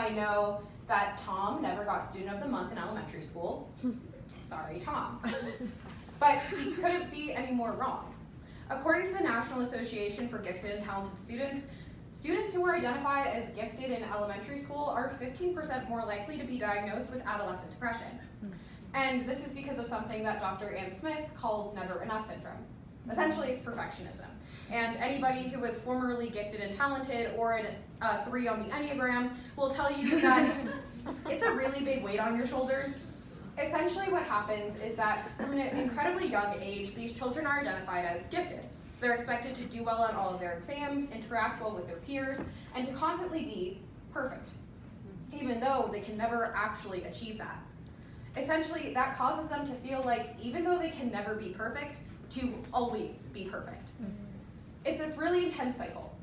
I know that Tom never got Student of the Month in elementary school. Sorry, Tom. But he couldn't be any more wrong. According to the National Association for Gifted and Talented Students, students who are identified as gifted in elementary school are 15% more likely to be diagnosed with adolescent depression. And this is because of something that Dr. Ann Smith calls never enough syndrome. Essentially, it's perfectionism. And anybody who is formerly gifted and talented or a 3 on the Enneagram will tell you that it's a really big weight on your shoulders. Essentially what happens is that from an incredibly young age, these children are identified as gifted. They're expected to do well on all of their exams, interact well with their peers, and to constantly be perfect, even though they can never actually achieve that. Essentially, that causes them to feel like even though they can never be perfect, to always be perfect. It's this really intense cycle.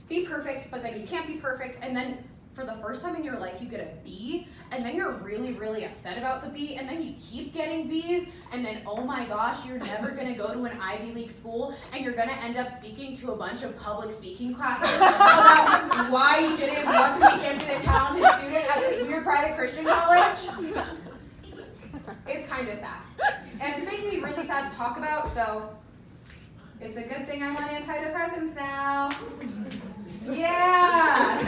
Be perfect, but then you can't be perfect, and then for the first time in your life you get a B, and then you're really, really upset about the B, and then you keep getting Bs, and then oh my gosh, you're never gonna go to an Ivy League school, and you're gonna end up speaking to a bunch of public speaking classes about why you didn't want to be gifted and talented student at this weird private Christian college. It's kind of sad. And it's making me really sad to talk about, so it's a good thing I'm on antidepressants now. Yeah!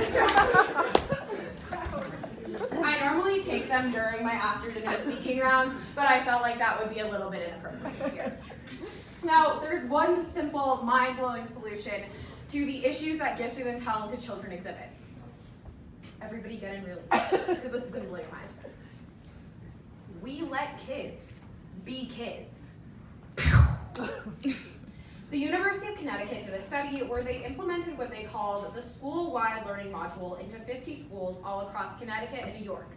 I normally take them during my after-dinner speaking rounds, but I felt like that would be a little bit inappropriate here. Now, there's one simple, mind-blowing solution to the issues that gifted and talented children exhibit. Everybody get in really quick, because this is going to blow your mind. We let kids be kids. The University of Connecticut did a study where they implemented what they called the school-wide learning module into 50 schools all across Connecticut and New York.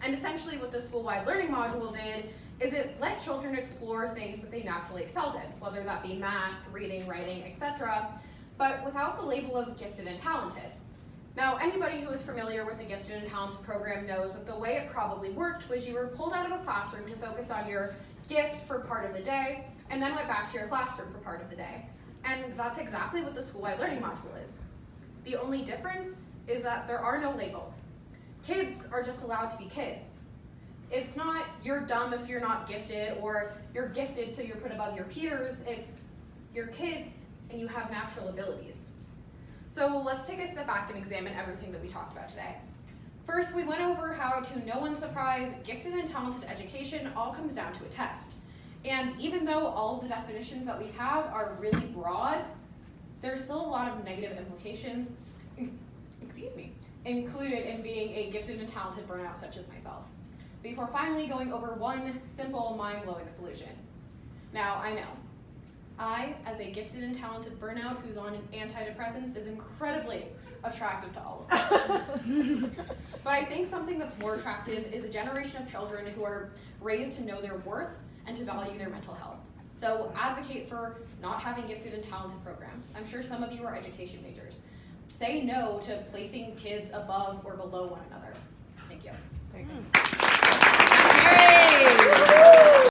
And essentially what the school-wide learning module did is it let children explore things that they naturally excelled in, whether that be math, reading, writing, etc., but without the label of gifted and talented. Now, anybody who is familiar with the Gifted and Talented program knows that the way it probably worked was you were pulled out of a classroom to focus on your gift for part of the day, and then went back to your classroom for part of the day. And that's exactly what the school-wide learning module is. The only difference is that there are no labels. Kids are just allowed to be kids. It's not you're dumb if you're not gifted, or you're gifted so you're put above your peers. It's you're kids and you have natural abilities. So let's take a step back and examine everything that we talked about today. First, we went over how, to no one's surprise, gifted and talented education all comes down to a test. And even though all of the definitions that we have are really broad, there's still a lot of negative implications, included in being a gifted and talented burnout such as myself, before finally going over one simple, mind-blowing solution. Now, I know, I, as a gifted and talented burnout who's on antidepressants, is incredibly attractive to all of us. But I think something that's more attractive is a generation of children who are raised to know their worth and to value their mental health. So advocate for not having gifted and talented programs. I'm sure some of you are education majors. Say no to placing kids above or below one another. Thank you. Very good.